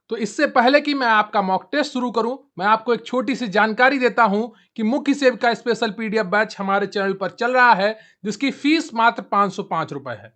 तो इससे पहले कि मैं आपका मॉक टेस्ट शुरू करूं, मैं आपको एक छोटी सी जानकारी देता हूं कि मुख्य सेव का स्पेशल पीडीएफ बैच हमारे चैनल पर चल रहा है, जिसकी फीस मात्र 505 रुपए है।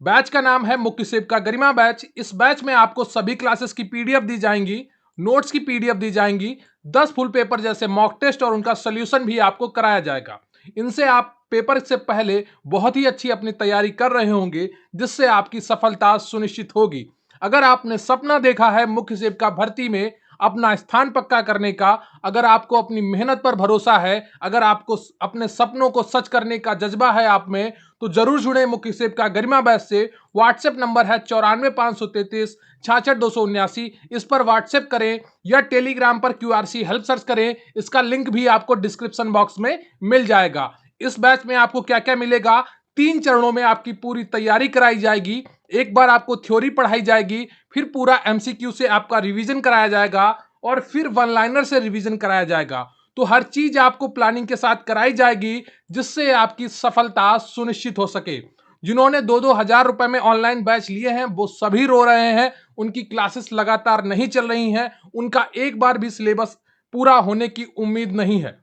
बैच का नाम है मुख्य सेव का गरिमा बैच। इस बैच में आपको सभी क्लासेस की पीडीएफ दी जाएंगी, नोट्स की पीडीएफ दी जाएंगी, 10 फुल पेपर जैसे मॉक टेस्ट और उनका सोल्यूशन भी आपको कराया जाएगा। इनसे आप पेपर से पहले बहुत ही अच्छी अपनी तैयारी कर रहे होंगे, जिससे आपकी सफलता सुनिश्चित होगी। अगर आपने सपना देखा है मुख्य सेव का भर्ती में अपना स्थान पक्का करने का, अगर आपको अपनी मेहनत पर भरोसा है, अगर आपको अपने सपनों को सच करने का जज्बा है आप में, तो जरूर जुड़े मुख्य सेव का गरिमा बैच से। व्हाट्सएप नंबर है 94 533 66 279। इस पर व्हाट्सएप करें या टेलीग्राम पर क्यूआरसी हेल्प सर्च करें। इसका लिंक भी आपको डिस्क्रिप्शन बॉक्स में मिल जाएगा। इस बैच में आपको क्या क्या मिलेगा? 3 चरणों में आपकी पूरी तैयारी कराई जाएगी। एक बार आपको थ्योरी पढ़ाई जाएगी, फिर पूरा एमसीक्यू से आपका रिवीजन कराया जाएगा और फिर वन लाइनर से रिवीजन कराया जाएगा। तो हर चीज आपको प्लानिंग के साथ कराई जाएगी, जिससे आपकी सफलता सुनिश्चित हो सके। जिन्होंने 2-2 हजार रुपए में ऑनलाइन बैच लिए हैं, वो सभी रो रहे हैं। उनकी क्लासेस लगातार नहीं चल रही हैं, उनका एक बार भी सिलेबस पूरा होने की उम्मीद नहीं है।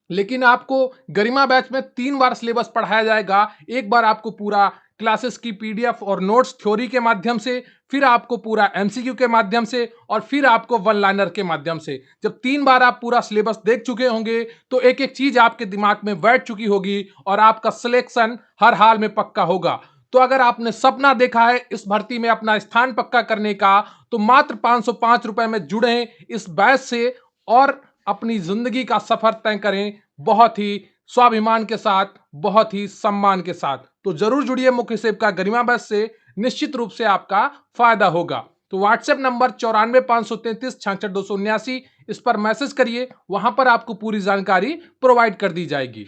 लेकिन आपको गरिमा बैच में 3 बार सिलेबस पढ़ाया जाएगा। एक बार आपको पूरा क्लासेस की पीडीएफ और नोट्स थ्योरी के माध्यम से, फिर आपको पूरा एमसीक्यू के माध्यम से और फिर आपको वन लाइनर के माध्यम से। जब 3 बार आप पूरा सिलेबस देख चुके होंगे, तो एक एक चीज आपके दिमाग में बैठ चुकी होगी और आपका सिलेक्शन हर हाल में पक्का होगा। तो अगर आपने सपना देखा है इस भर्ती में अपना स्थान पक्का करने का, तो मात्र 505 रुपए में जुड़े इस बैच से और अपनी जिंदगी का सफर तय करें, बहुत ही स्वाभिमान के साथ, बहुत ही सम्मान के साथ। तो जरूर जुड़िए मुख्य सेव का गरिमा बैच से, निश्चित रूप से आपका फायदा होगा। तो व्हाट्सएप नंबर 94 533 66 279, इस पर मैसेज करिए, वहां पर आपको पूरी जानकारी प्रोवाइड कर दी जाएगी।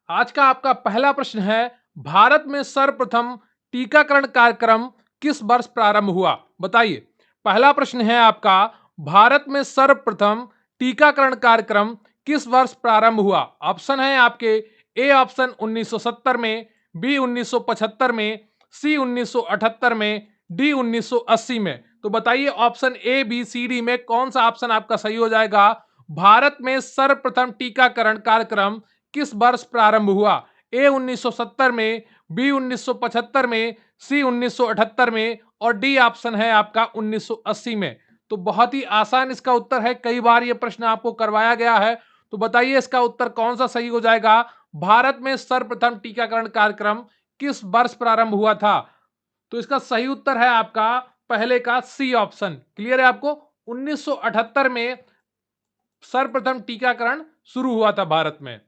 आज का आपका पहला प्रश्न है, भारत में सर्वप्रथम टीकाकरण कार्यक्रम किस वर्ष प्रारंभ हुआ? बताइए। पहला प्रश्न है आपका, भारत में सर्वप्रथम टीकाकरण कार्यक्रम किस वर्ष प्रारंभ हुआ? ऑप्शन है आपके, ए ऑप्शन 1970 में, बी 1975 में, सी 1978 में, डी 1980 में। तो बताइए option A B C D में कौन सा ऑप्शन आपका सही हो जाएगा? भारत में सर्वप्रथम टीकाकरण कार्यक्रम किस वर्ष प्रारंभ हुआ? ए 1970 में, बी 1975 में, सी 1978 में और डी ऑप्शन है आपका 1980 में। तो बहुत ही आसान इसका उत्तर है, कई बार यह प्रश्न आपको करवाया गया है। तो बताइए इसका उत्तर कौन सा सही हो जाएगा? भारत में सर्वप्रथम टीकाकरण कार्यक्रम किस वर्ष प्रारंभ हुआ था? तो इसका सही उत्तर है आपका पहले का सी ऑप्शन। क्लियर है आपको? 1978 में सर्वप्रथम टीकाकरण शुरू हुआ था भारत में।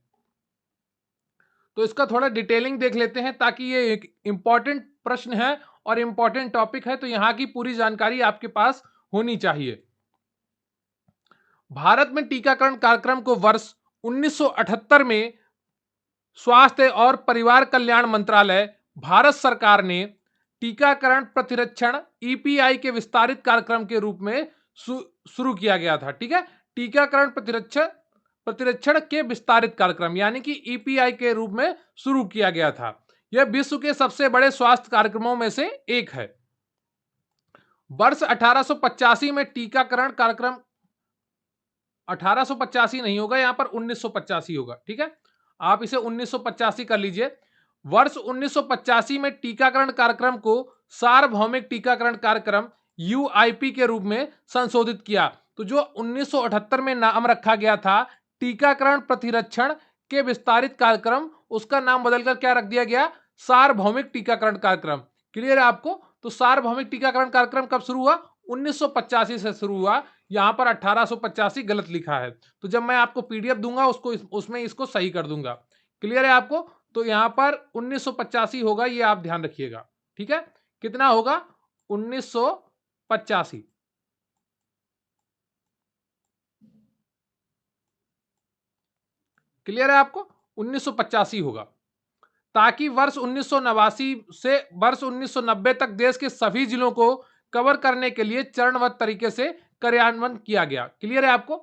तो इसका थोड़ा डिटेलिंग देख लेते हैं, ताकि ये एक इंपॉर्टेंट प्रश्न है और इंपॉर्टेंट टॉपिक है, तो यहां की पूरी जानकारी आपके पास होनी चाहिए। भारत में टीकाकरण कार्यक्रम को वर्ष 1978 में स्वास्थ्य और परिवार कल्याण मंत्रालय, भारत सरकार ने टीकाकरण प्रतिरक्षण ईपीआई के विस्तारित कार्यक्रम के रूप में शुरू किया गया था। ठीक है, टीकाकरण प्रतिरक्षण प्रतिरक्षण के विस्तारित कार्यक्रम यानी कि ईपीआई के रूप में शुरू किया गया था। यह विश्व के सबसे बड़े स्वास्थ्य कार्यक्रमों में से एक है। वर्ष 1885 में टीकाकरण कार्यक्रम, 1885 नहीं होगा, यहां पर 1985 होगा। ठीक है, आप इसे 1985 कर लीजिए। वर्ष 1985 में टीकाकरण कार्यक्रम को सार्वभौमिक टीकाकरण कार्यक्रम यूआईपी के रूप में संशोधित किया। तो जो 1978 में नाम रखा गया था टीकाकरण प्रतिरक्षण के विस्तारित कार्यक्रम, उसका नाम बदलकर क्या रख दिया गया? सार्वभौमिक टीकाकरण कार्यक्रम। क्लियर है आपको? तो सार्वभौमिक टीकाकरण कार्यक्रम कब शुरू हुआ? 1985 से शुरू हुआ। यहां पर 1885 गलत लिखा है, तो जब मैं आपको पीडीएफ दूंगा उसको उसमें इसको सही कर दूंगा। क्लियर है आपको? तो यहां पर 1985 होगा, ये आप ध्यान रखिएगा। ठीक है, कितना होगा? 1985। क्लियर है आपको? 1985 होगा, ताकि वर्ष 1989 से वर्ष 1990 तक देश के सभी जिलों को कवर करने के लिए चरणबद्ध तरीके से कार्यान्वयन किया गया। क्लियर है आपको?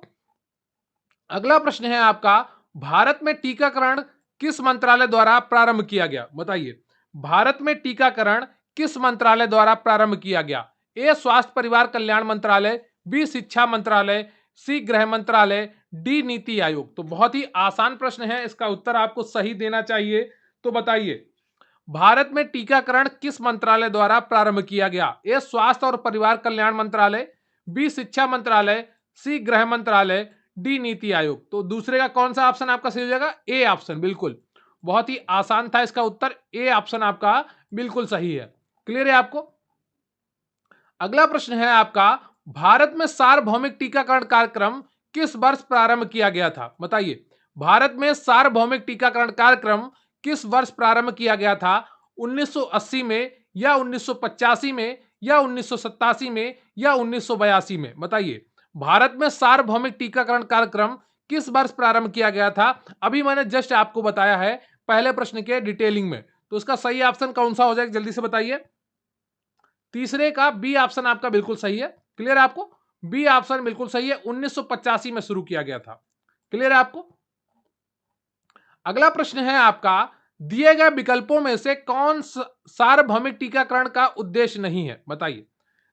अगला प्रश्न है आपका, भारत में टीकाकरण किस मंत्रालय द्वारा प्रारंभ किया गया? बताइए, भारत में टीकाकरण किस मंत्रालय द्वारा प्रारंभ किया गया? ए स्वास्थ्य परिवार कल्याण मंत्रालय, बी शिक्षा मंत्रालय, सी गृह मंत्रालय, डी नीति आयोग। तो बहुत ही आसान प्रश्न है, इसका उत्तर आपको सही देना चाहिए। तो बताइए, भारत में टीकाकरण किस मंत्रालय द्वारा प्रारंभ किया गया? ए स्वास्थ्य और परिवार कल्याण मंत्रालय, बी शिक्षा मंत्रालय, सी गृह मंत्रालय, डी नीति आयोग। तो दूसरे का कौन सा ऑप्शन आपका सही हो जाएगा? ए ऑप्शन, बिल्कुल। बहुत ही आसान था, इसका उत्तर ए ऑप्शन आपका बिल्कुल सही है। क्लियर है आपको? अगला प्रश्न है आपका, भारत में सार्वभौमिक टीकाकरण कार्यक्रम किस वर्ष प्रारंभ किया गया था? बताइए, भारत में सार्वभौमिक टीकाकरण कार्यक्रम किस वर्ष प्रारंभ किया गया था? 1980 में या 1985 में या 1987 में या 1982 में? बताइए, भारत में सार्वभौमिक टीकाकरण कार्यक्रम किस वर्ष प्रारंभ किया गया था? अभी मैंने जस्ट आपको बताया है पहले प्रश्न के डिटेलिंग में। तो इसका सही ऑप्शन कौन सा हो जाएगा, जल्दी से बताइए। तीसरे का बी ऑप्शन आपका बिल्कुल सही है। क्लियर है आपको? बी ऑप्शन बिल्कुल सही है, 1985 में शुरू किया गया था। क्लियर है आपको? अगला प्रश्न है आपका, दिए गए विकल्पों में से कौन सार्वभौमिक टीकाकरण का उद्देश्य नहीं है? बताइए,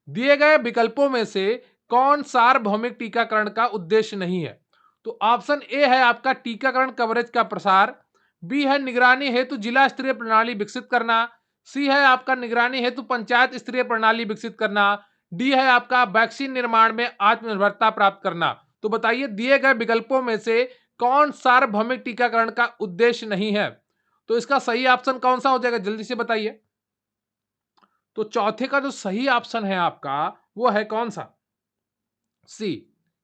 दिए गए विकल्पों में से कौन सार्वभौमिक टीकाकरण का उद्देश्य नहीं है? तो ऑप्शन ए है आपका टीकाकरण कवरेज का प्रसार, बी है निगरानी हेतु जिला स्तरीय प्रणाली विकसित करना, सी है आपका निगरानी हेतु पंचायत स्तरीय प्रणाली विकसित करना, डी है आपका वैक्सीन निर्माण में आत्मनिर्भरता प्राप्त करना। तो बताइए, दिए गए विकल्पों में से कौन सार्वभौमिक टीकाकरण का उद्देश्य नहीं है? तो इसका सही ऑप्शन कौन सा हो जाएगा, जल्दी से बताइए। तो चौथे का जो सही ऑप्शन है आपका, वो है कौन सा? सी।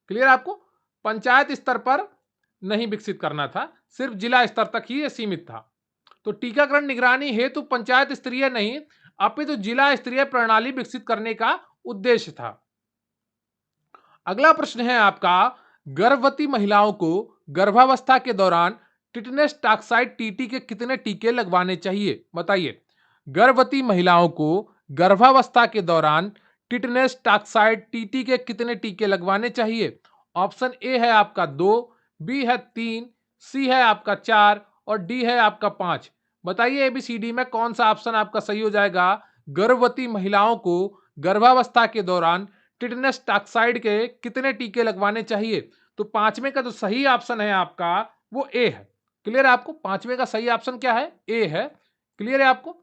क्लियर आपको? पंचायत स्तर पर नहीं विकसित करना था, सिर्फ जिला स्तर तक ही ये सीमित था। तो टीकाकरण निगरानी हेतु पंचायत स्तरीय नहीं, अपितु जिला स्तरीय प्रणाली विकसित करने का उद्देश्य था। अगला प्रश्न है आपका, गर्भवती महिलाओं को गर्भावस्था के दौरान टिटनेस टॉक्साइड टीटी के कितने टीके लगवाने चाहिए? बताइए, गर्भवती महिलाओं को गर्भावस्था के दौरान टिटनेस टॉक्साइड टीटी के कितने टीके लगवाने चाहिए? ऑप्शन ए है आपका 2, बी है 3, सी है आपका 4 और डी है आपका 5। बताइए, एबीसीडी में कौन सा ऑप्शन आपका सही हो जाएगा? गर्भवती महिलाओं को गर्भावस्था के दौरान टिटनेस टॉक्साइड के कितने टीके लगवाने चाहिए? तो पांचवें का जो सही ऑप्शन है आपका, वो ए है। क्लियर है आपको? पांचवें का सही ऑप्शन क्या है? ए है। क्लियर है आपको?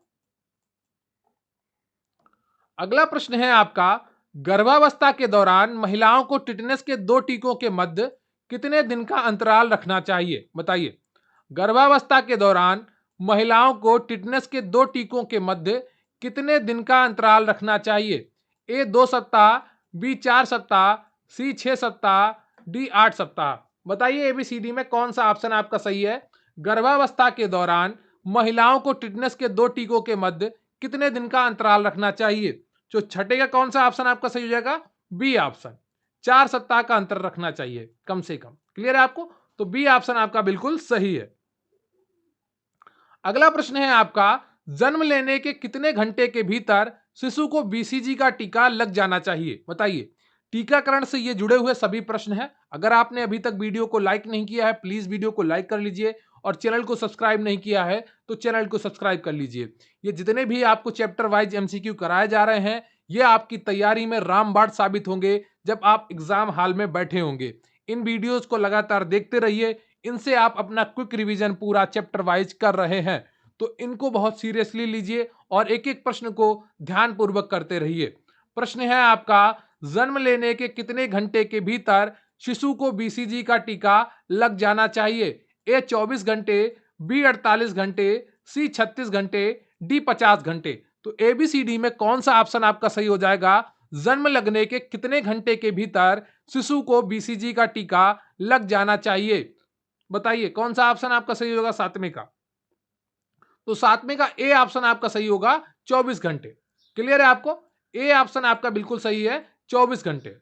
अगला प्रश्न है आपका, गर्भावस्था के दौरान महिलाओं को टिटनेस के 2 टीकों के मध्य कितने दिन का अंतराल रखना चाहिए? बताइए, गर्भावस्था के दौरान महिलाओं को टिटनेस के 2 टीकों के मध्य कितने दिन का अंतराल रखना चाहिए? ए 2 सप्ताह, बी 4 सप्ताह, सी 6 सप्ताह, डी 8 सप्ताह। बताइए, एबीसीडी में कौन सा ऑप्शन आपका सही है? गर्भावस्था के दौरान महिलाओं को टिटनेस के 2 टीकों के मध्य कितने दिन का अंतराल रखना चाहिए? जो छठे का कौन सा ऑप्शन आपका सही हो जाएगा? बी ऑप्शन, 4 सप्ताह का अंतर रखना चाहिए कम से कम। क्लियर है आपको? तो बी ऑप्शन आपका बिल्कुल सही है। अगला प्रश्न है आपका, जन्म लेने के कितने घंटे के भीतर शिशु को बीसीजी का टीका लग जाना चाहिए? बताइए, टीकाकरण से ये जुड़े हुए सभी प्रश्न हैं। अगर आपने अभी तक वीडियो को लाइक नहीं किया है, प्लीज वीडियो को लाइक कर लीजिए और चैनल को सब्सक्राइब नहीं किया है तो चैनल को सब्सक्राइब कर लीजिए। ये जितने भी आपको चैप्टर वाइज एमसीक्यू कराए जा रहे हैं, ये आपकी तैयारी में रामबाण साबित होंगे जब आप एग्जाम हॉल में बैठे होंगे। इन वीडियोज को लगातार देखते रहिए, इनसे आप अपना क्विक रिवीजन पूरा चैप्टर वाइज कर रहे हैं, तो इनको बहुत सीरियसली लीजिए और एक एक प्रश्न को ध्यान पूर्वक करते रहिए। प्रश्न है आपका, जन्म लेने के कितने घंटे के भीतर शिशु को बीसीजी का टीका लग जाना चाहिए? ए 24 घंटे, बी 48 घंटे, सी 36 घंटे, डी 50 घंटे। तो एबीसीडी में कौन सा ऑप्शन आपका सही हो जाएगा? जन्म लगने के कितने घंटे के भीतर शिशु को बीसीजी का टीका लग जाना चाहिए? बताइए, कौन सा ऑप्शन आपका सही होगा सातवें का? तो सातवें का ए ऑप्शन आपका सही होगा, 24 घंटे। क्लियर है आपको? ए ऑप्शन आपका बिल्कुल सही है, 24 घंटे।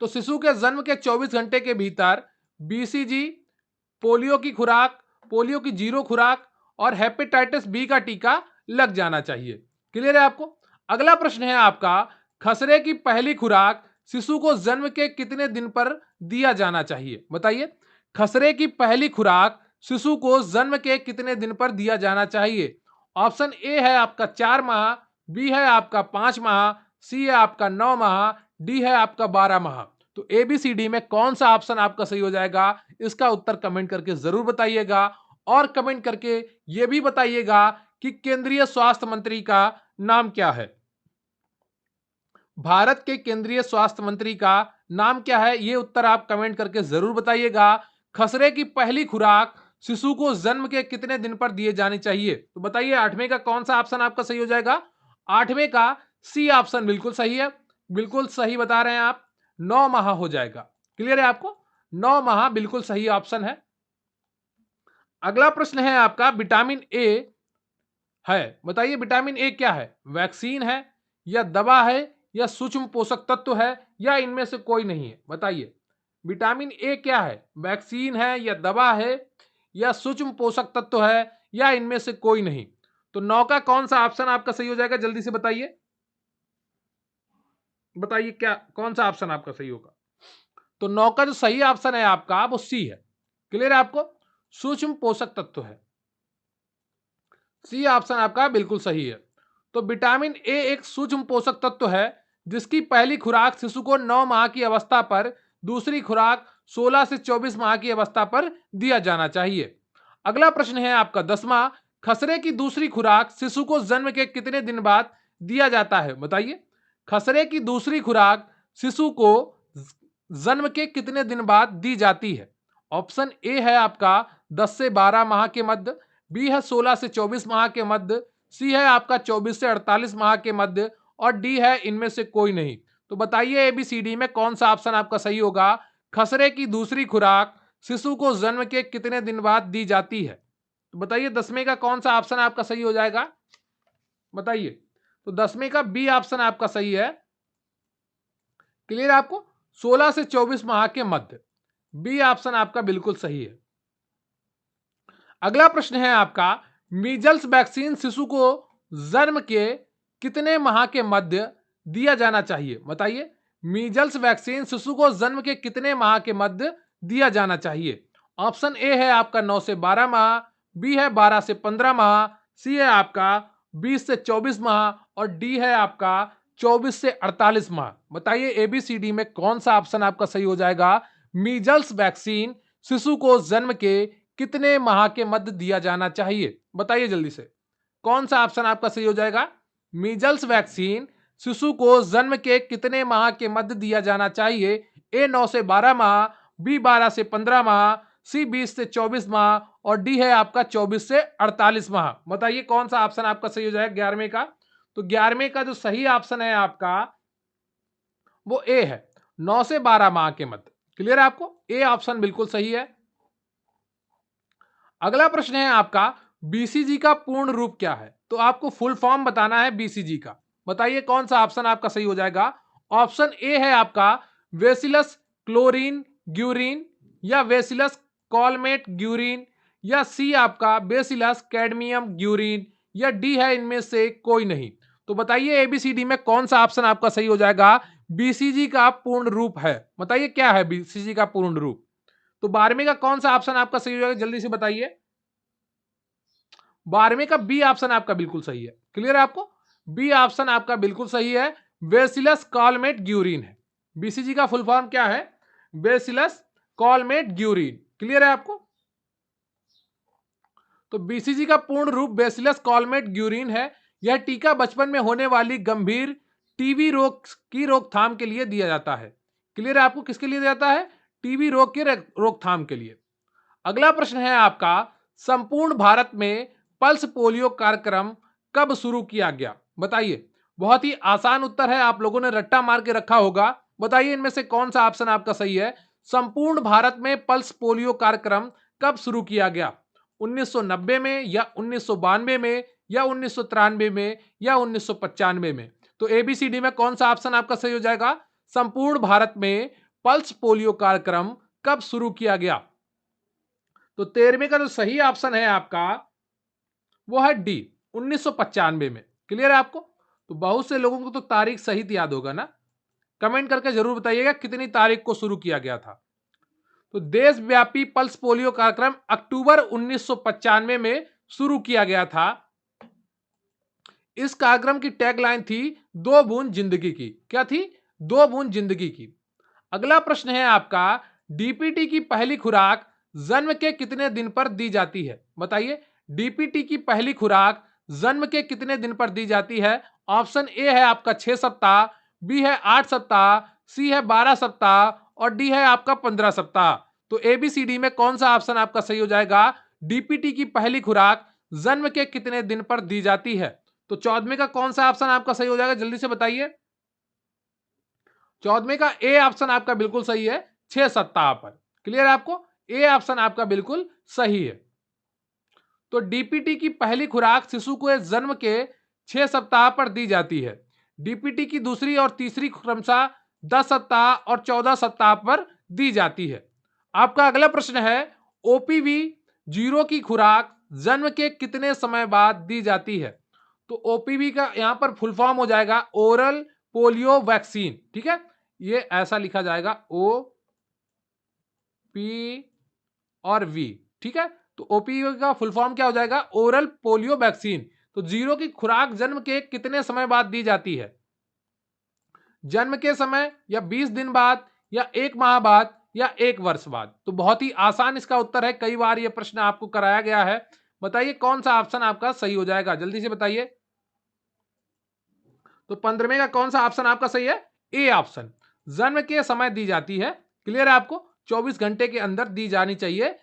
तो शिशु के जन्म के 24 घंटे के भीतर बीसीजी, पोलियो की खुराक, पोलियो की जीरो खुराक और हेपेटाइटिस बी का टीका लग जाना चाहिए। क्लियर है आपको? अगला प्रश्न है आपका, खसरे की पहली खुराक शिशु को जन्म के कितने दिन पर दिया जाना चाहिए? बताइए। खसरे की पहली खुराक शिशु को जन्म के कितने दिन पर दिया जाना चाहिए? ऑप्शन ए है आपका 4 माह, बी है आपका 5 माह, सी है आपका 9 माह, डी है आपका 12 माह। तो ए बी सी डी में कौन सा ऑप्शन आपका सही हो जाएगा? इसका उत्तर कमेंट करके जरूर बताइएगा। और कमेंट करके यह भी बताइएगा कि केंद्रीय स्वास्थ्य मंत्री का नाम क्या है। भारत के केंद्रीय स्वास्थ्य मंत्री का नाम क्या है? ये उत्तर आप कमेंट करके जरूर बताइएगा। खसरे की पहली खुराक शिशु को जन्म के कितने दिन पर दिए जानी चाहिए? तो बताइए 8वें का कौन सा ऑप्शन आपका सही हो जाएगा? 8वें का सी ऑप्शन बिल्कुल सही है। बिल्कुल सही बता रहे हैं आप। 9 माह हो जाएगा। क्लियर है आपको? 9 माह बिल्कुल सही ऑप्शन है। अगला प्रश्न है आपका विटामिन ए है। बताइए विटामिन ए क्या है? वैक्सीन है या दवा है या सूक्ष्म पोषक तत्व है या इनमें से कोई नहीं है? बताइए विटामिन ए क्या है? वैक्सीन है या दवा है या सूक्ष्म पोषक तत्व है या इनमें से कोई नहीं? तो 9 का कौन सा ऑप्शन आपका सही हो जाएगा? जल्दी से बताइए। बताइए क्या कौन सा ऑप्शन आपका सही होगा? तो 9 का जो सही ऑप्शन है आपका वो सी है। क्लियर है आपको? सूक्ष्म पोषक तत्व है। सी ऑप्शन आपका बिल्कुल सही है। तो विटामिन ए एक सूक्ष्म पोषक तत्व है जिसकी पहली खुराक शिशु को 9 माह की अवस्था पर, दूसरी खुराक 16 से 24 माह की अवस्था पर दिया जाना चाहिए। अगला प्रश्न है आपका 10वां। खसरे की दूसरी खुराक शिशु को जन्म के कितने दिन बाद दिया जाता है? बताइए। खसरे की दूसरी खुराक शिशु को जन्म के कितने दिन बाद दी जाती है? ऑप्शन ए है आपका 10 से 12 माह के मध्य, बी है 16 से 24 माह के मध्य, सी है आपका 24 से 48 माह के मध्य और डी है इनमें से कोई नहीं। तो बताइए एबीसीडी में कौन सा ऑप्शन आपका सही होगा? खसरे की दूसरी खुराक शिशु को जन्म के कितने दिन बाद दी जाती है? तो बताइए 10वें का कौन सा ऑप्शन आपका सही हो जाएगा? बताइए। तो 10वें का बी ऑप्शन आपका सही है। क्लियर है आपको? 16 से 24 माह के मध्य, बी ऑप्शन आपका बिल्कुल सही है। अगला प्रश्न है आपका मीजल्स वैक्सीन शिशु को जन्म के कितने माह के मध्य दिया जाना चाहिए? बताइए। मीजल्स वैक्सीन शिशु को जन्म के कितने माह के मध्य दिया जाना चाहिए? ऑप्शन ए है आपका 9 से 12 माह, बी है 12 से 15 माह, सी है आपका 20 से 24 माह और डी है आपका 24 से 48 माह। बताइए एबीसीडी में कौन सा ऑप्शन आपका सही हो जाएगा? मीजल्स वैक्सीन शिशु को जन्म के कितने माह के मध्य दिया जाना चाहिए? बताइए जल्दी से कौन सा ऑप्शन आपका सही हो जाएगा? मीजल्स वैक्सीन शिशु को जन्म के कितने माह के मध्य दिया जाना चाहिए? ए 9 से 12 माह, बी 12 से 15 माह, सी 20 से 24 माह और डी है आपका 24 से 48 माह। बताइए कौन सा ऑप्शन आपका सही हो जाएगा 11वें का? तो 11वें का जो सही ऑप्शन है आपका वो ए है, 9 से 12 माह के मध्य। क्लियर है आपको? ए ऑप्शन बिल्कुल सही है। अगला प्रश्न है आपका बीसीजी का पूर्ण रूप क्या है? तो आपको फुल फॉर्म बताना है बीसीजी का। बताइए कौन सा ऑप्शन आपका सही हो जाएगा? ऑप्शन ए है आपका वेसिलस क्लोरीन ग्यूरिन या वेसिलस कॉलमेट ग्यूरिन या सी आपका बेसिलस कैडमियम ग्यूरिन या डी है इनमें से कोई नहीं। तो बताइए एबीसीडी में कौन सा ऑप्शन आपका सही हो जाएगा? बीसीजी का पूर्ण रूप है। बताइए क्या है बीसीजी का पूर्ण रूप? तो 12वें का कौन सा ऑप्शन आपका सही हो जाएगा? जल्दी से बताइए। 12वें का बी ऑप्शन आपका बिल्कुल सही है। क्लियर है आपको? बी ऑप्शन आपका बिल्कुल सही है। बेसिलस कॉलमेट ग्यूरिन है। बीसीजी का फुल फॉर्म क्या है? Bacillus कॉलमेट Guérin. क्लियर है आपको? तो बीसीजी का पूर्ण रूप बेसिलस कॉलमेट ग्यूरिन है। यह टीका बचपन में होने वाली गंभीर टीबी रोग की रोकथाम के लिए दिया जाता है। क्लियर है आपको? किसके लिए दिया जाता है? टीबी रोग की रोकथाम के लिए। अगला प्रश्न है आपका संपूर्ण भारत में पल्स पोलियो कार्यक्रम कब शुरू किया गया? बताइए। बहुत ही आसान उत्तर है, आप लोगों ने रट्टा मार के रखा होगा। बताइए इनमें से कौन सा ऑप्शन आपका सही है? संपूर्ण भारत में पल्स पोलियो कार्यक्रम कब शुरू किया गया? 1990 में या 1992 में या 1993 में या 1995 में? तो एबीसीडी में कौन सा ऑप्शन आपका सही हो जाएगा? संपूर्ण भारत में पल्स पोलियो कार्यक्रम कब शुरू किया गया? तो 13वें का जो सही ऑप्शन है आपका वो है डी, 1995 में। क्लियर है आपको? तो बहुत से लोगों को तो तारीख सहित याद होगा ना। कमेंट करके जरूर बताइएगा कितनी तारीख को शुरू किया गया था। तो देशव्यापी पल्स पोलियो कार्यक्रम अक्टूबर 1995 में शुरू किया गया था। इस कार्यक्रम की टैगलाइन थी 2 बूंद जिंदगी की। क्या थी? 2 बूंद जिंदगी की। अगला प्रश्न है आपका, डीपीटी की पहली खुराक जन्म के कितने दिन पर दी जाती है? बताइए, डीपीटी की पहली खुराक जन्म के कितने दिन पर दी जाती है? ऑप्शन ए है आपका 6 सप्ताह, बी है 8 सप्ताह, सी है 12 सप्ताह और डी है आपका 15 सप्ताह। तो एबीसीडी में कौन सा ऑप्शन आपका सही हो जाएगा? डीपीटी की पहली खुराक जन्म के कितने दिन पर दी जाती है? तो 14वें का कौन सा ऑप्शन आपका सही हो जाएगा? जल्दी से बताइए। 14वें का ए ऑप्शन आपका बिल्कुल सही है, 6 सप्ताह पर। क्लियर है आपको? ए ऑप्शन आपका बिल्कुल सही है। तो डीपीटी की पहली खुराक शिशु को जन्म के 6 सप्ताह पर दी जाती है। डीपीटी की दूसरी और तीसरी क्रमशः 10 सप्ताह और 14 सप्ताह पर दी जाती है। आपका अगला प्रश्न है, ओपीवी 0 की खुराक जन्म के कितने समय बाद दी जाती है? तो ओपीवी का यहां पर फुल फॉर्म हो जाएगा ओरल पोलियो वैक्सीन। ठीक है, ये ऐसा लिखा जाएगा ओ पी और वी। ठीक है, तो ओपीवी का फुल फॉर्म क्या हो जाएगा? Oral polio vaccine. तो 0 की खुराक जन्म के कितने समय बाद दी जाती है? जन्म के समय, या 20 दिन बाद, या 1 माह बाद, या 1 वर्ष बाद? तो बहुत ही आसान इसका उत्तर है, कई बार यह प्रश्न आपको कराया गया है। बताइए कौन सा ऑप्शन आपका सही हो जाएगा? जल्दी से बताइए। तो 15वें का कौन सा ऑप्शन आपका सही है? ए ऑप्शन, जन्म के समय दी जाती है। क्लियर है आपको? 24 घंटे के अंदर दी जानी चाहिए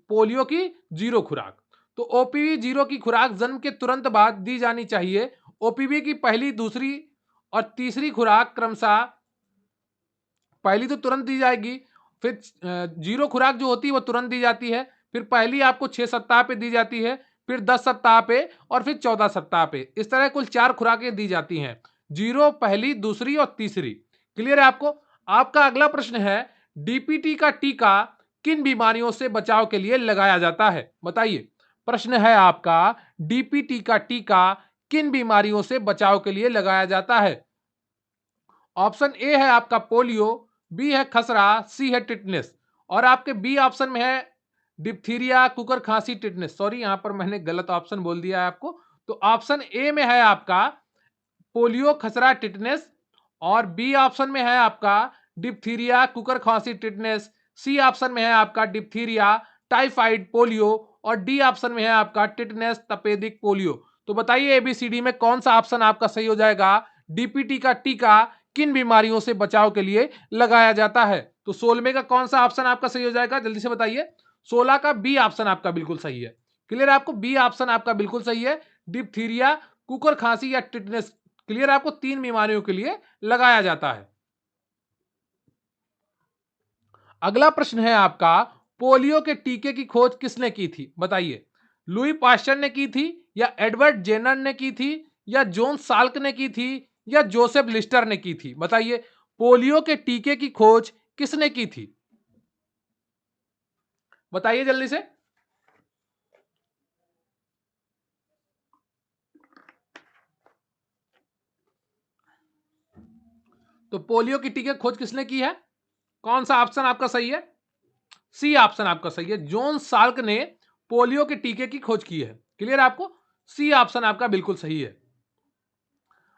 पोलियो की 0 खुराक। तो ओपीवी 0 की खुराक जन्म के तुरंत बाद दी जानी चाहिए। ओपीवी की पहली, दूसरी और तीसरी खुराक क्रमशः, पहली तो तुरंत दी जाएगी, फिर 0 खुराक जो होती है वो तुरंत दी जाती है, फिर पहली आपको 6 सप्ताह पे दी जाती है, फिर 10 सप्ताह पे और फिर 14 सप्ताह पे। इस तरह कुल 4 खुराकें दी जाती हैं, 0, पहली, दूसरी और तीसरी। क्लियर है आपको? आपका अगला प्रश्न है, डीपीटी का टीका किन बीमारियों से बचाव के लिए लगाया जाता है? बताइए। प्रश्न है आपका, डीपीटी का टीका किन बीमारियों से बचाव के लिए लगाया जाता है? ऑप्शन ए है आपका पोलियो, बी है खसरा, सी है टिटनेस और आपके बी ऑप्शन में है डिप्थीरिया, कुकर खांसी, टिटनेस। सॉरी, यहां पर मैंने गलत ऑप्शन बोल दिया है आपको। तो ऑप्शन ए में है आपका पोलियो, खसरा, टिटनेस और बी ऑप्शन में है आपका डिप्थीरिया, कुकर खांसी, टिटनेस। सी ऑप्शन में है आपका डिप्थीरिया, टाइफाइड, पोलियो और डी ऑप्शन में है आपका टिटनेस, तपेदिक पोलियो। तो बताइए एबीसीडी में कौन सा ऑप्शन आपका सही हो जाएगा? डीपीटी का टीका किन बीमारियों से बचाव के लिए लगाया जाता है? तो 16वें का कौन सा ऑप्शन आपका सही हो जाएगा? जल्दी से बताइए। 16 का बी ऑप्शन आपका बिल्कुल सही है। क्लियर है आपको? बी ऑप्शन आपका बिल्कुल सही है, डिप्थीरिया, कुकर खांसी या टिटनेस। क्लियर है आपको? 3 बीमारियों के लिए लगाया जाता है। अगला प्रश्न है आपका, पोलियो के टीके की खोज किसने की थी? बताइए। लुई पाश्चर ने की थी, या एडवर्ड जेनर ने की थी, या जॉन साल्क ने की थी, या जोसेफ लिस्टर ने की थी? बताइए, पोलियो के टीके की खोज किसने की थी? बताइए जल्दी से। तो पोलियो की टीके की खोज किसने की है? कौन सा ऑप्शन आपका सही है? सी ऑप्शन आपका सही है, जॉन साल्क ने पोलियो के टीके की खोज की है। क्लियर है आपको? सी ऑप्शन आपका बिल्कुल सही है।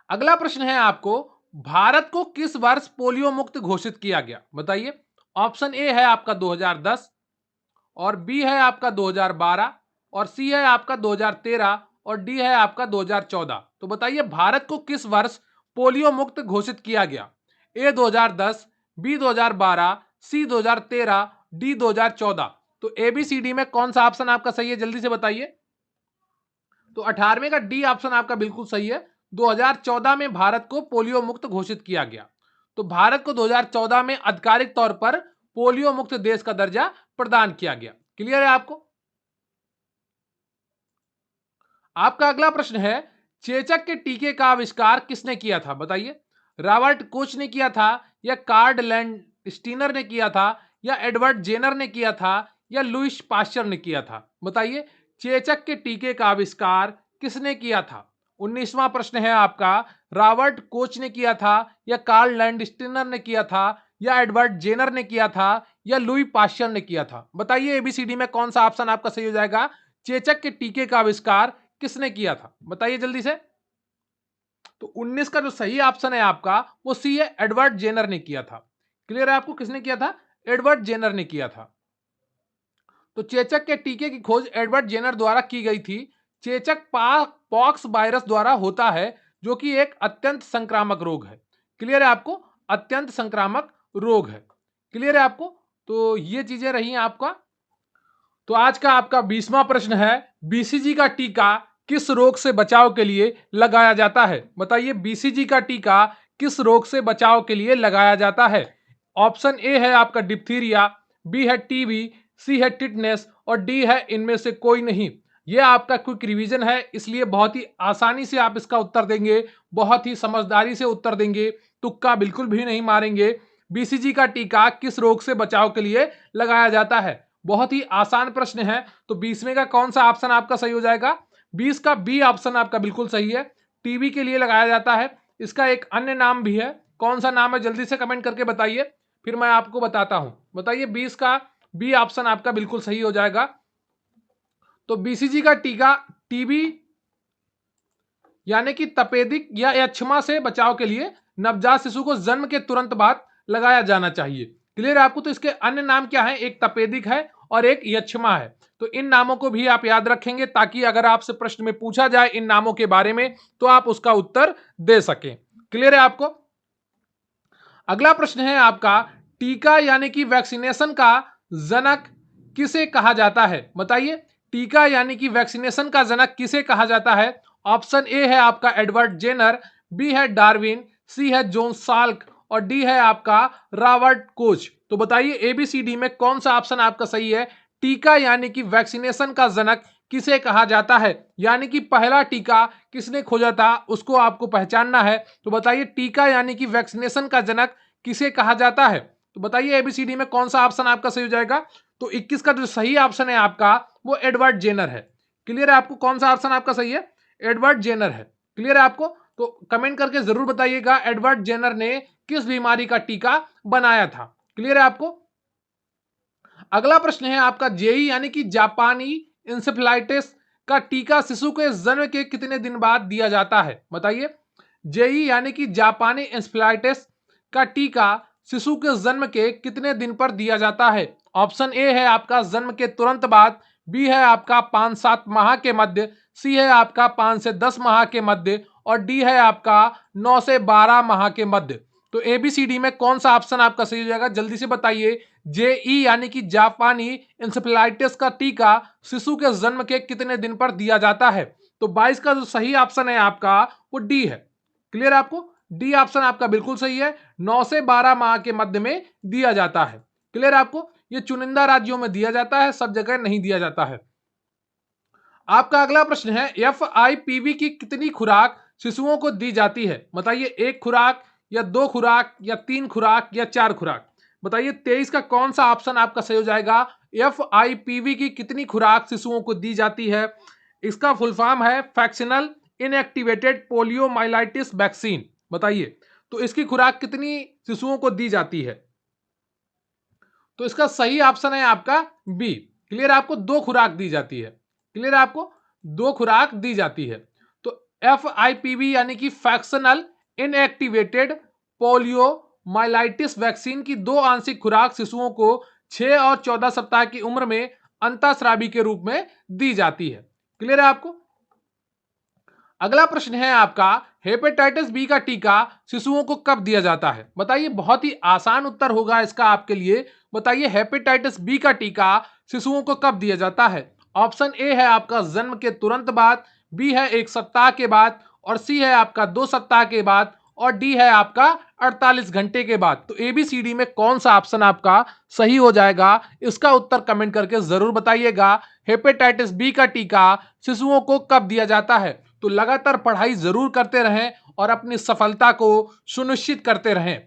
अगला प्रश्न है आपको, भारत को किस वर्ष पोलियो मुक्त घोषित किया गया? बताइए। ऑप्शन ए है आपका 2010 और बी है आपका 2012 और सी है आपका 2013 और डी है आपका 2014। तो बताइए भारत को किस वर्ष पोलियो मुक्त घोषित किया गया? ए 2010, बी 2012, सी 2013, डी 2014। तो एबीसीडी में कौन सा ऑप्शन आपका सही है? जल्दी से बताइए। तो 18वें का डी ऑप्शन आपका बिल्कुल सही है, 2014 में भारत को पोलियो मुक्त घोषित किया गया। तो भारत को 2014 में आधिकारिक तौर पर पोलियो मुक्त देश का दर्जा प्रदान किया गया। क्लियर है आपको? आपका अगला प्रश्न है, चेचक के टीके का आविष्कार किसने किया था? बताइए। रॉबर्ट कोच ने किया था, या कार्ड लैंड स्टीनर ने किया था, या एडवर्ड जेनर ने किया था, या लुईस पाश्चर ने किया था? बताइए, चेचक के टीके का आविष्कार किसने किया था? 19वां प्रश्न है आपका, रॉबर्ट कोच ने किया था या कार्ल लैंडस्टीनर ने किया था या एडवर्ड जेनर ने किया था या लुई पाश्चर ने किया था? बताइए एबीसीडी में कौन सा ऑप्शन आपका सही हो जाएगा? चेचक के टीके का आविष्कार किसने किया था? बताइए जल्दी से। तो 19 का जो सही ऑप्शन है आपका वो सी है, एडवर्ड जेनर ने किया था। क्लियर है आपको? किसने किया था? एडवर्ड जेनर ने किया था। तो चेचक के टीके की खोज एडवर्ड जेनर द्वारा की गई थी। चेचक पॉक्स वायरस द्वारा होता है, जो कि एक अत्यंत संक्रामक रोग है। क्लियर है आपको? अत्यंत संक्रामक रोग है। क्लियर है आपको? तो ये चीजें रही आपका। तो आज का आपका 20वां प्रश्न है, बीसीजी का टीका किस रोग से बचाव के लिए लगाया जाता है? बताइए बीसीजी का टीका किस रोग से बचाव के लिए लगाया जाता है? ऑप्शन ए है आपका डिप्थीरिया, बी है टीबी, सी है टिटनेस और डी है इनमें से कोई नहीं। यह आपका क्विक रिवीजन है, इसलिए बहुत ही आसानी से आप इसका उत्तर देंगे, बहुत ही समझदारी से उत्तर देंगे, तुक्का बिल्कुल भी नहीं मारेंगे। बीसीजी का टीका किस रोग से बचाव के लिए लगाया जाता है? बहुत ही आसान प्रश्न है। तो 20वें का कौन सा ऑप्शन आपका सही हो जाएगा? 20 का बी ऑप्शन आपका बिल्कुल सही है, टीबी के लिए लगाया जाता है। इसका एक अन्य नाम भी है, कौन सा नाम है जल्दी से कमेंट करके बताइए, फिर मैं आपको बताता हूं। बताइए 20 का बी ऑप्शन आपका बिल्कुल सही हो जाएगा। तो बीसीजी का टीका टीबी यानी कि तपेदिक या यक्ष्मा से बचाव के लिए नवजात शिशु को जन्म के तुरंत बाद लगाया जाना चाहिए। क्लियर है आपको? तो इसके अन्य नाम क्या है? एक तपेदिक है और एक यक्ष्मा है। तो इन नामों को भी आप याद रखेंगे, ताकि अगर आपसे प्रश्न में पूछा जाए इन नामों के बारे में तो आप उसका उत्तर दे सकें। क्लियर है आपको? अगला प्रश्न है आपका, टीका यानी कि वैक्सीनेशन का जनक किसे कहा जाता है? बताइए टीका यानी कि वैक्सीनेशन का जनक किसे कहा जाता है? ऑप्शन ए है आपका एडवर्ड जेनर, बी है डार्विन, सी है जॉन साल्क और डी है आपका रॉबर्ट कोच। तो बताइए एबीसीडी में कौन सा ऑप्शन आपका सही है? टीका यानी कि वैक्सीनेशन का जनक किसे कहा जाता है, यानी कि पहला टीका किसने खोजा था उसको आपको पहचानना है। तो बताइए टीका यानी कि वैक्सीनेशन का जनक किसे कहा जाता है? तो बताइए एबीसीडी में कौन सा ऑप्शन आपका सही हो जाएगा? तो 21 का जो सही ऑप्शन है आपका वो एडवर्ड जेनर है। क्लियर है आपको? कौन सा ऑप्शन आपका सही है? एडवर्ड जेनर है। क्लियर है आपको? तो कमेंट करके जरूर बताइएगा एडवर्ड जेनर ने किस बीमारी का टीका बनाया था। क्लियर है आपको? अगला प्रश्न है आपका, जेई यानी कि जापानी इंसेफ्लाइटिस का टीका शिशु के जन्म के कितने दिन बाद दिया जाता है? बताइए जेई यानी कि जापानी इंसेफ्लाइटिस का टीका शिशु के जन्म के कितने दिन पर दिया जाता है? ऑप्शन ए है आपका जन्म के तुरंत बाद, बी है आपका 5-7 माह के मध्य, सी है आपका 5 से 10 माह के मध्य और डी है आपका 9 से 12 माह के मध्य। तो एबीसीडी में कौन सा ऑप्शन आपका सही हो जाएगा? जल्दी से बताइए। जेई यानी कि जापानी इंसेफ्लाइटिस का टीका शिशु के जन्म के कितने दिन पर दिया जाता है? तो 22 का जो सही ऑप्शन है आपका वो डी है। क्लियर है आपको? डी ऑप्शन आपका बिल्कुल सही है, 9 से 12 माह के मध्य में दिया जाता है। क्लियर है आपको? ये चुनिंदा राज्यों में दिया जाता है, सब जगह नहीं दिया जाता है। आपका अगला प्रश्न है, एफआईपीवी की कितनी खुराक शिशुओं को दी जाती है? बताइए एक खुराक या दो खुराक या तीन खुराक या चार खुराक? बताइए 23 का कौन सा ऑप्शन आपका सही हो जाएगा? एफआईपीवी की कितनी खुराक शिशुओं को दी जाती है? इसका फुल फॉर्म है फैक्शनल इनएक्टिवेटेड पोलियोमाइलाइटिस वैक्सीन। बताइए तो इसकी खुराक कितनी शिशुओं को दी जाती है? तो इसका सही ऑप्शन है आपका बी। क्लियर? आपको दो खुराक दी जाती है। क्लियर? आपको दो खुराक दी जाती है। तो एफआईपीवी यानी कि फैक्शनल इनएक्टिवेटेड पोलियो माइलाइटिस वैक्सीन की दो आंशिक खुराक शिशुओं को 6 और 14 सप्ताह की उम्र में अंतःस्रावी के रूप में दी जाती है। क्लियर है आपको? अगला प्रश्न है आपका, हेपेटाइटिस बी का टीका शिशुओं को कब दिया जाता है? बताइए बहुत ही आसान उत्तर होगा इसका आपके लिए। बताइए हेपेटाइटिस बी का टीका शिशुओं को कब दिया जाता है? ऑप्शन ए है आपका जन्म के तुरंत बाद, बी है 1 सप्ताह के बाद और सी है आपका 2 सप्ताह के बाद और डी है आपका 48 घंटे के बाद। तो एबीसीडी में कौन सा ऑप्शन आपका सही हो जाएगा? इसका उत्तर कमेंट करके जरूर बताइएगा। हेपेटाइटिस बी का टीका शिशुओं को कब दिया जाता है? तो लगातार पढ़ाई जरूर करते रहें और अपनी सफलता को सुनिश्चित करते रहें।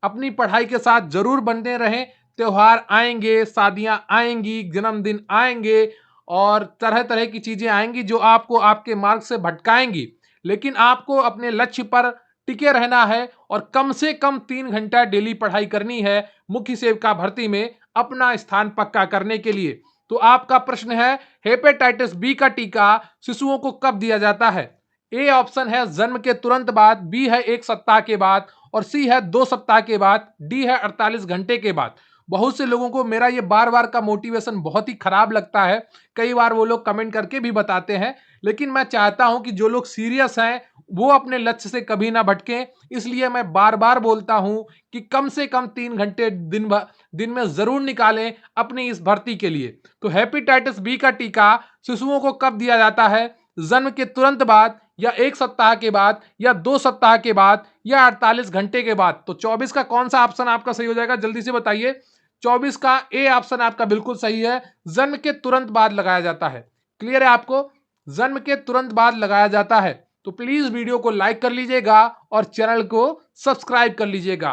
अपनी पढ़ाई के साथ जरूर बने रहें। त्योहार आएंगे, शादियां आएंगी, जन्मदिन आएंगे और तरह तरह की चीजें आएंगी जो आपको आपके मार्ग से भटकाएंगी, लेकिन आपको अपने लक्ष्य पर टिके रहना है और कम से कम 3 घंटा डेली पढ़ाई करनी है मुख्य सेविका भर्ती में अपना स्थान पक्का करने के लिए। तो आपका प्रश्न है, हेपेटाइटिस बी का टीका शिशुओं को कब दिया जाता है? ए ऑप्शन है जन्म के तुरंत बाद, बी है 1 सप्ताह के बाद और सी है 2 सप्ताह के बाद, डी है 48 घंटे के बाद। बहुत से लोगों को मेरा ये बार बार का मोटिवेशन बहुत ही खराब लगता है, कई बार वो लोग कमेंट करके भी बताते हैं, लेकिन मैं चाहता हूं कि जो लोग सीरियस हैं वो अपने लक्ष्य से कभी ना भटकें। इसलिए मैं बार बार बोलता हूं कि कम से कम 3 घंटे दिन में जरूर निकालें अपनी इस भर्ती के लिए। तो हेपेटाइटिस बी का टीका शिशुओं को कब दिया जाता है? जन्म के तुरंत बाद या 1 सप्ताह के बाद या 2 सप्ताह के बाद या 48 घंटे के बाद? तो 24 का कौन सा ऑप्शन आपका सही हो जाएगा, जल्दी से बताइए। 24 का ए ऑप्शन आपका बिल्कुल सही है, जन्म के तुरंत बाद लगाया जाता है। क्लियर है आपको? जन्म के तुरंत बाद लगाया जाता है। तो प्लीज वीडियो को लाइक कर लीजिएगा और चैनल को सब्सक्राइब कर लीजिएगा।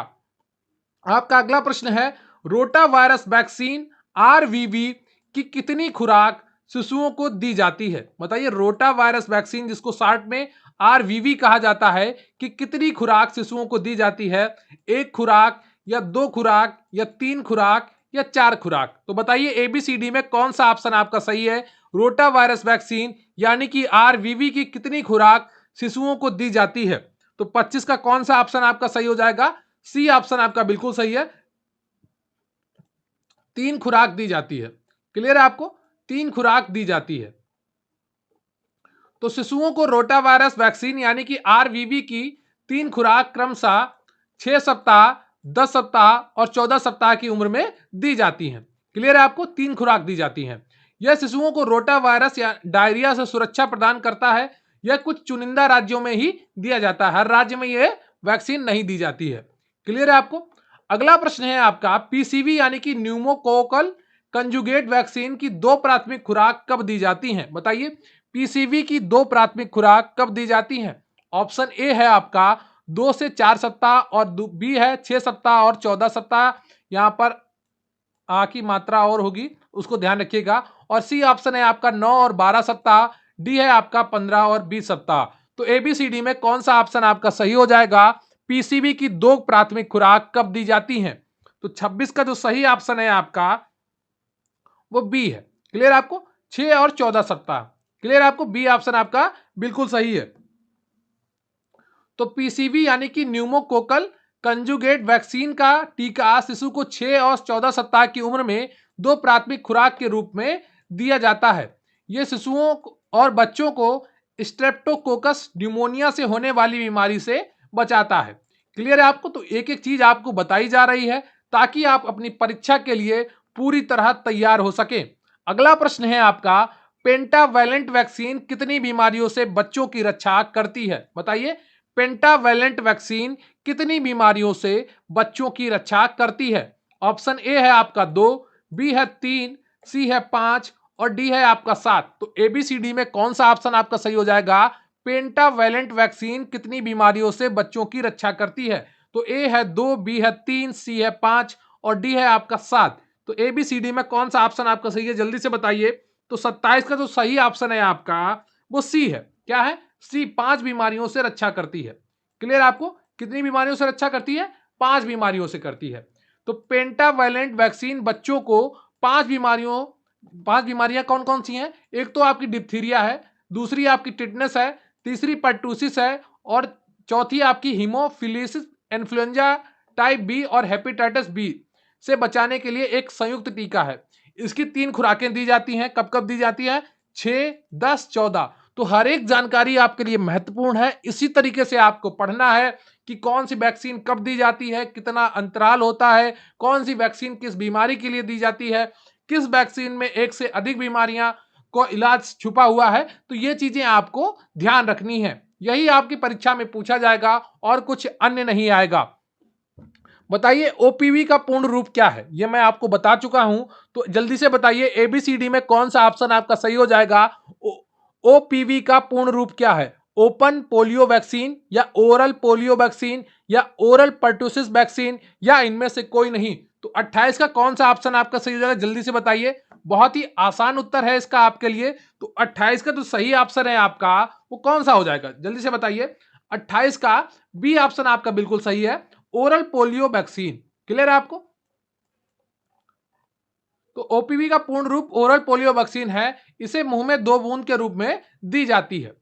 आपका अगला प्रश्न है, रोटा वायरस वैक्सीन आरवीवी की कितनी खुराक शिशुओं को दी जाती है? बताइए, रोटा वायरस वैक्सीन जिसको शॉर्ट में आरवीवी कहा जाता है कि कितनी खुराक शिशुओं को दी जाती है? 1 खुराक या 2 खुराक या 3 खुराक या 4 खुराक? तो बताइए एबीसीडी में कौन सा ऑप्शन आपका सही है? रोटा वायरस वैक्सीन यानी कि आरवीवी की कितनी खुराक शिशुओं को दी जाती है? तो 25 का कौन सा ऑप्शन आपका सही हो जाएगा? सी ऑप्शन आपका बिल्कुल सही है, 3 खुराक दी जाती है। क्लियर है आपको? 3 खुराक दी जाती है। तो शिशुओं को रोटा वायरस वैक्सीन यानी कि आरवीवी की 3 खुराक क्रमशः 6 सप्ताह, 10 सप्ताह और 14 सप्ताह की उम्र में दी जाती हैं। क्लियर है आपको? 3 खुराक दी जाती हैं। यह शिशुओं को रोटा वायरस या डायरिया से सुरक्षा प्रदान करता है। यह कुछ चुनिंदा राज्यों में ही दिया जाता है, हर राज्य में यह वैक्सीन नहीं दी जाती है। क्लियर है आपको? अगला प्रश्न है आपका, पीसीवी यानी कि न्यूमोकोकल कंजुगेट वैक्सीन की 2 प्राथमिक खुराक कब दी जाती हैं? बताइए, पीसीवी की 2 प्राथमिक खुराक कब दी जाती हैं? ऑप्शन ए है आपका 2 से 4 सप्ताह और बी है 6 सप्ताह और 14 सप्ताह। यहां पर आ की मात्रा और होगी, उसको ध्यान रखिएगा। और सी ऑप्शन है आपका 9 और 12 सप्ताह, डी है आपका 15 और 20 सप्ताह। तो एबीसीडी में कौन सा ऑप्शन आपका सही हो जाएगा? पीसीबी की 2 प्राथमिक खुराक कब दी जाती हैं? तो 26 का जो सही ऑप्शन है आपका वो बी है। क्लियर आपको? 6 और 14 सप्ताह। क्लियर आपको? बी ऑप्शन आपका बिल्कुल सही है। तो पीसीवी यानी कि न्यूमोकोकल कंजुगेट वैक्सीन का टीका शिशु को 6 और 14 सप्ताह की उम्र में 2 प्राथमिक खुराक के रूप में दिया जाता है। यह शिशुओं और बच्चों को स्ट्रेप्टोकोकस न्यूमोनिया से होने वाली बीमारी से बचाता है। क्लियर है आपको? तो एक एक चीज आपको बताई जा रही है ताकि आप अपनी परीक्षा के लिए पूरी तरह तैयार हो सके। अगला प्रश्न है आपका, पेंटावैलेंट वैक्सीन कितनी बीमारियों से बच्चों की रक्षा करती है? बताइए, पेंटावैलेंट वैक्सीन कितनी बीमारियों से बच्चों की रक्षा करती है? ऑप्शन ए है आपका 2, बी है 3, सी है 5 और डी है आपका 7। तो एबीसीडी में कौन सा ऑप्शन आपका सही हो जाएगा? पेंटावैलेंट वैक्सीन कितनी बीमारियों से बच्चों की रक्षा करती है? तो ए है 2, बी है 3, सी है 5 और डी है आपका 7। तो एबीसीडी में कौन सा ऑप्शन आपका सही है, जल्दी से बताइए। तो 27 का जो सही ऑप्शन है आपका वो सी है। क्या है? सी, 5 बीमारियों से रक्षा करती है। क्लियर आपको? कितनी बीमारियों से रक्षा करती है? 5 बीमारियों से करती है। तो पेंटावैलेंट वैक्सीन बच्चों को 5 बीमारियां कौन कौन सी हैं? एक तो आपकी डिप्थीरिया है, दूसरी आपकी टिटनेस है, तीसरी पर्टूसिस है और चौथी आपकी हीमोफिलिसिस इन्फ्लुएंजा टाइप बी और हेपेटाइटिस बी से बचाने के लिए एक संयुक्त टीका है। इसकी 3 खुराकें दी जाती हैं। कब कब दी जाती है? 6, 10, 14। तो हर एक जानकारी आपके लिए महत्वपूर्ण है। इसी तरीके से आपको पढ़ना है कि कौन सी वैक्सीन कब दी जाती है, कितना अंतराल होता है, कौन सी वैक्सीन किस बीमारी के लिए दी जाती है, किस वैक्सीन में एक से अधिक बीमारियां को इलाज छुपा हुआ है। तो ये चीजें आपको ध्यान रखनी है। यही आपकी परीक्षा में पूछा जाएगा और कुछ अन्य नहीं आएगा। बताइए ओपीवी का पूर्ण रूप क्या है? ये मैं आपको बता चुका हूं, तो जल्दी से बताइए एबीसीडी में कौन सा ऑप्शन आपका सही हो जाएगा? ओपीवी का पूर्ण रूप क्या है? ओपन पोलियो वैक्सीन या ओरल पोलियो वैक्सीन या ओरल पर्टूसिस वैक्सीन या इनमें से कोई नहीं? तो 28 का कौन सा ऑप्शन आपका सही हो जाएगा, जल्दी से बताइए। बहुत ही आसान उत्तर है इसका आपके लिए। तो 28 का जो सही ऑप्शन है आपका वो कौन सा हो जाएगा, जल्दी से बताइए। 28 का बी ऑप्शन आपका बिल्कुल सही है, ओरल पोलियो वैक्सीन। क्लियर है आपको? तो ओपीवी का पूर्ण रूप ओरल पोलियो वैक्सीन है, इसे मुंह में 2 बूंद के रूप में दी जाती है।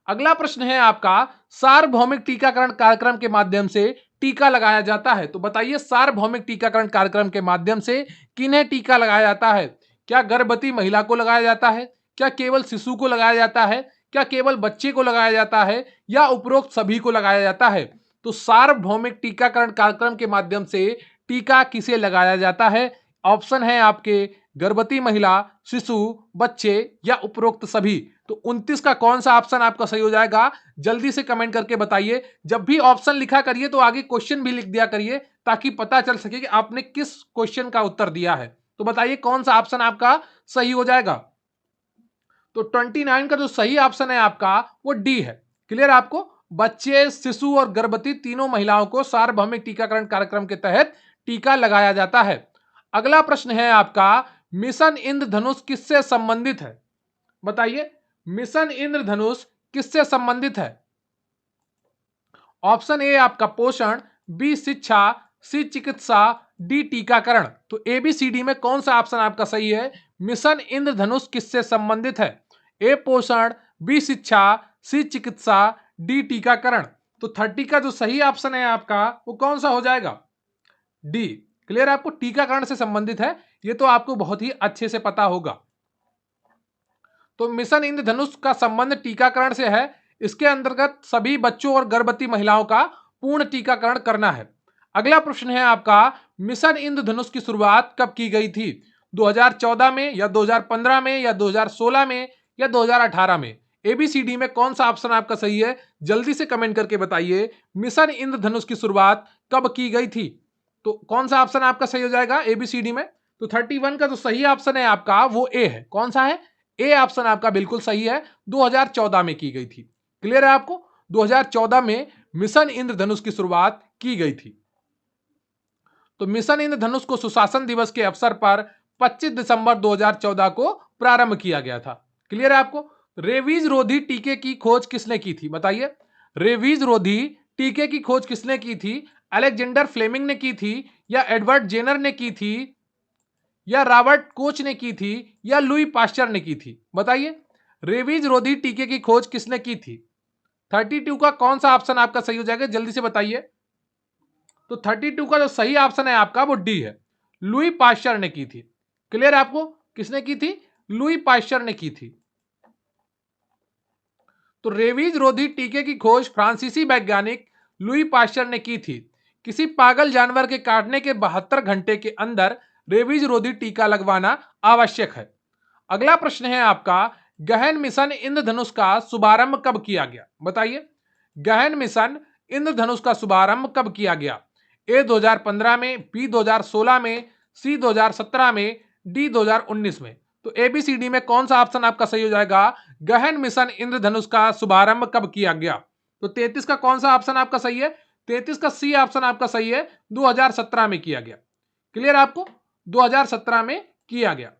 अगला प्रश्न है आपका, सार्वभौमिक टीकाकरण कार्यक्रम के माध्यम से टीका लगाया जाता है, तो बताइए सार्वभौमिक टीकाकरण कार्यक्रम के माध्यम से किन्हें टीका लगाया जाता है? क्या गर्भवती महिला को लगाया जाता है, क्या केवल शिशु को लगाया जाता है, क्या केवल बच्चे को लगाया जाता है, या उपरोक्त सभी को लगाया जाता है? तो सार्वभौमिक टीकाकरण कार्यक्रम के माध्यम से टीका किसे लगाया जाता है? ऑप्शन है आपके गर्भवती महिला, शिशु, बच्चे या उपरोक्त सभी। तो 29 का कौन सा ऑप्शन आपका सही हो जाएगा, जल्दी से कमेंट करके बताइए। जब भी ऑप्शन लिखा करिए तो आगे क्वेश्चन भी लिख दिया करिए, ताकि पता चल सके कि आपने किस क्वेश्चन का उत्तर दिया है। तो बताइए कौन सा ऑप्शन आपका सही हो जाएगा। तो 29 का जो सही ऑप्शन है आपका वो डी है। क्लियर है आपको? बच्चे, शिशु और गर्भवती तीनों महिलाओं को सार्वभौमिक टीकाकरण कार्यक्रम के तहत टीका लगाया जाता है। अगला प्रश्न है आपका, मिशन इंद्रधनुष किससे संबंधित है? बताइए मिशन इंद्रधनुष किससे संबंधित है? ऑप्शन ए आपका पोषण, बी शिक्षा, सी चिकित्सा, डी टीकाकरण। तो एबीसीडी में कौन सा ऑप्शन आपका सही है? मिशन इंद्रधनुष किससे संबंधित है? ए पोषण, बी शिक्षा, सी चिकित्सा, डी टीकाकरण। तो 30 का जो सही ऑप्शन है आपका वो कौन सा हो जाएगा? डी। क्लियर, आपको टीकाकरण से संबंधित है, ये तो आपको बहुत ही अच्छे से पता होगा। तो मिशन इंद्रधनुष का संबंध टीकाकरण से है, इसके अंतर्गत सभी बच्चों और गर्भवती महिलाओं का पूर्ण टीकाकरण करना है। अगला प्रश्न है आपका, मिशन इंद्रधनुष की शुरुआत कब की गई थी? 2014 में या 2015 में या 2016 में या 2018 में? एबीसीडी में कौन सा ऑप्शन आपका सही है, जल्दी से कमेंट करके बताइए। मिशन इंद्रधनुष की शुरुआत कब की गई थी? तो कौन सा ऑप्शन आपका सही हो जाएगा एबीसीडी में? तो 31 का जो सही ऑप्शन है आपका वो ए है। कौन सा है? ए ऑप्शन आपका बिल्कुल सही है, 2014 में की गई थी। क्लियर है आपको? 2014 में मिशन इंद्रधनुष की शुरुआत की गई थी। तो मिशन इंद्रधनुष को सुशासन दिवस के अवसर पर 25 दिसंबर 2014 को प्रारंभ किया गया था। क्लियर है आपको? रेबीज रोधी टीके की खोज किसने की थी? बताइए रेबीज रोधी टीके की खोज किसने की थी? अलेक्जेंडर फ्लेमिंग ने की थी, या एडवर्ड जेनर ने की थी, या रॉबर्ट कोच ने की थी, या लुई पास्चर ने की थी? बताइए रेबीज रोधी टीके की खोज किसने की थी? 32 का कौन सा ऑप्शन आपका सही हो जाएगा, जल्दी से बताइए। तो 32 का जो सही ऑप्शन है आपका वो डी है, लुई पास्चर ने की थी। क्लियर है आपको? किसने की थी? लुई पास्चर ने की थी। तो रेबीज रोधी टीके की खोज फ्रांसीसी वैज्ञानिक लुई पास्चर ने की थी। किसी पागल जानवर के काटने के 72 घंटे के अंदर रेबीज रोधी टीका लगवाना आवश्यक है। अगला प्रश्न है आपका, गहन मिशन इंद्रधनुष का शुभारंभ कब किया गया? बताइए गहन मिशन इंद्रधनुष का शुभारंभ कब किया गया? ए 2015 में, बी 2016 में, सी 2017 में, डी 2019 में? तो एबीसीडी में कौन सा ऑप्शन आपका सही हो जाएगा? गहन मिशन इंद्रधनुष का शुभारंभ कब किया गया? तो 33 का कौन सा ऑप्शन आपका सही है? 33 का सी ऑप्शन आपका सही है, 2017 में किया गया। क्लियर आपको? 2017 में किया गया।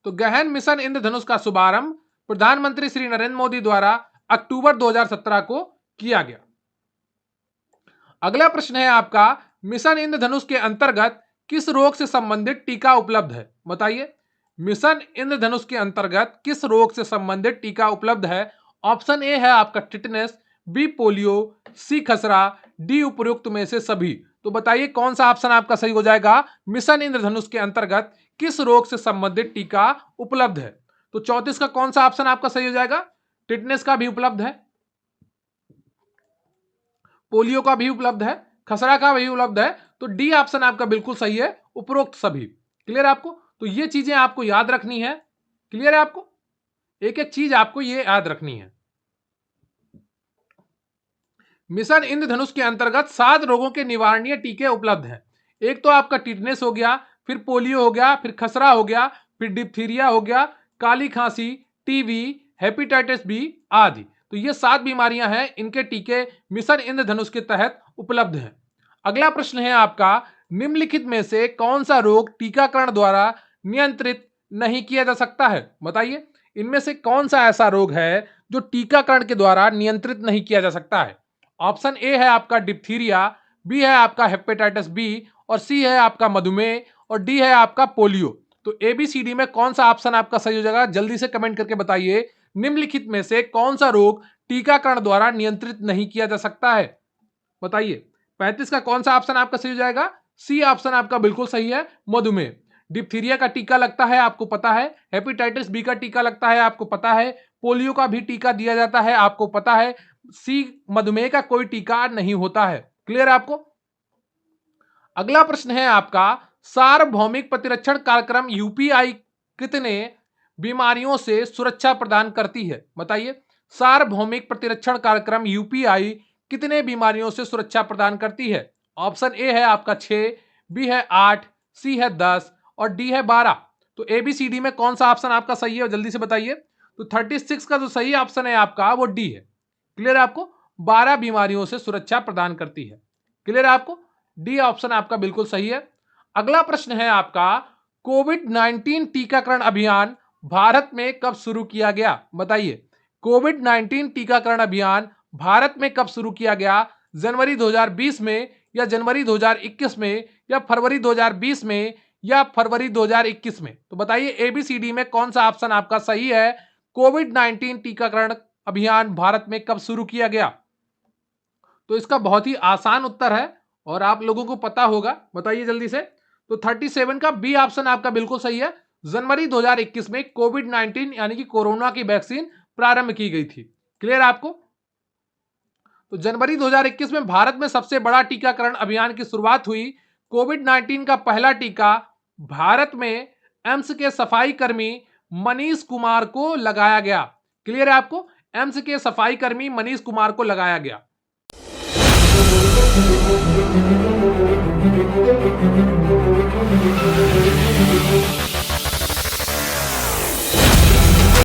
तो गहन मिशन इंद्रधनुष का शुभारंभ प्रधानमंत्री श्री नरेंद्र मोदी द्वारा अक्टूबर 2017 को किया गया। अगला प्रश्न है आपका, मिशन इंद्रधनुष के अंतर्गत किस रोग से संबंधित टीका उपलब्ध है? बताइए मिशन इंद्रधनुष के अंतर्गत किस रोग से संबंधित टीका उपलब्ध है? ऑप्शन ए है आपका टिटनेस, बी पोलियो, सी खसरा, डी उपयुक्त में से सभी। तो बताइए कौन सा ऑप्शन आपका सही हो जाएगा? मिशन इंद्रधनुष के अंतर्गत किस रोग से संबंधित टीका उपलब्ध है? तो 34 का कौन सा ऑप्शन आपका सही हो जाएगा? टिटनेस का भी उपलब्ध है, पोलियो का भी उपलब्ध है, खसरा का भी उपलब्ध है। तो डी ऑप्शन आपका बिल्कुल सही है, उपरोक्त सभी। क्लियर है आपको? तो ये चीजें आपको याद रखनी है। क्लियर है आपको? एक एक चीज आपको ये याद रखनी है। मिशन इंद्रधनुष के अंतर्गत 7 रोगों के निवारणीय टीके उपलब्ध हैं। एक तो आपका टिटनेस हो गया, फिर पोलियो हो गया, फिर खसरा हो गया, फिर डिप्थीरिया हो गया, काली खांसी, टीबी, हेपेटाइटिस बी आदि। तो ये 7 बीमारियां हैं, इनके टीके मिशन इंद्रधनुष के तहत उपलब्ध हैं। अगला प्रश्न है आपका, निम्नलिखित में से कौन सा रोग टीकाकरण द्वारा नियंत्रित नहीं किया जा सकता है? बताइए इनमें से कौन सा ऐसा रोग है जो टीकाकरण के द्वारा नियंत्रित नहीं किया जा सकता है? ऑप्शन ए है आपका डिप्थीरिया, बी है आपका हेपेटाइटिस बी और सी है आपका मधुमेह और डी है आपका पोलियो। तो एबीसीडी में कौन सा ऑप्शन आपका सही हो जाएगा? जल्दी से कमेंट करके बताइए। निम्नलिखित में से कौन सा रोग टीकाकरण द्वारा नियंत्रित नहीं किया जा सकता है? बताइए। 35 का कौन सा ऑप्शन आपका सही हो जाएगा? सी ऑप्शन आपका बिल्कुल सही है, मधुमेह। डिप्थीरिया का टीका लगता है, आपको पता है। हेपेटाइटिस बी का टीका लगता है, आपको पता है। पोलियो का भी टीका दिया जाता है, आपको पता है। सी मधुमेह का कोई टीका नहीं होता है। क्लियर है आपको? अगला प्रश्न है आपका, सार्वभौमिक प्रतिरक्षण कार्यक्रम यूपीआई कितने बीमारियों से सुरक्षा प्रदान करती है? बताइए। सार्वभौमिक प्रतिरक्षण कार्यक्रम यूपीआई कितने बीमारियों से सुरक्षा प्रदान करती है? ऑप्शन ए है आपका 6, बी है 8, सी है 10 और डी है 12। तो एबीसीडी में कौन सा ऑप्शन आपका सही है, जल्दी से बताइए। तो 36 का जो सही ऑप्शन है आपका वो डी है। क्लियर है आपको? 12 बीमारियों से सुरक्षा प्रदान करती है। क्लियर है आपको? डी ऑप्शन आपका बिल्कुल सही है। अगला प्रश्न है आपका, कोविड 19 टीकाकरण अभियान भारत में कब शुरू किया गया? बताइए। कोविड 19 टीकाकरण अभियान भारत में कब शुरू किया गया? जनवरी 2020 में या जनवरी 2021 में या फरवरी 2020 में या फरवरी 2021 में? तो बताइए एबीसीडी में कौन सा ऑप्शन आपका सही है? कोविड 19 टीकाकरण अभियान भारत में कब शुरू किया गया? तो इसका बहुत ही आसान उत्तर है और आप लोगों को पता होगा। बताइए जल्दी से। तो 37 का बी ऑप्शन आपका बिल्कुल सही है। जनवरी 2021 में कोविड 19 यानी कि कोरोना की वैक्सीन प्रारंभ की गई थी। क्लियर आपको? तो जनवरी 2021 में भारत में सबसे बड़ा टीकाकरण अभियान की शुरुआत हुई। कोविड 19 का पहला टीका भारत में एम्स के सफाई कर्मी मनीष कुमार को लगाया गया। क्लियर है आपको? एम्स के सफाई कर्मी मनीष कुमार को लगाया गया।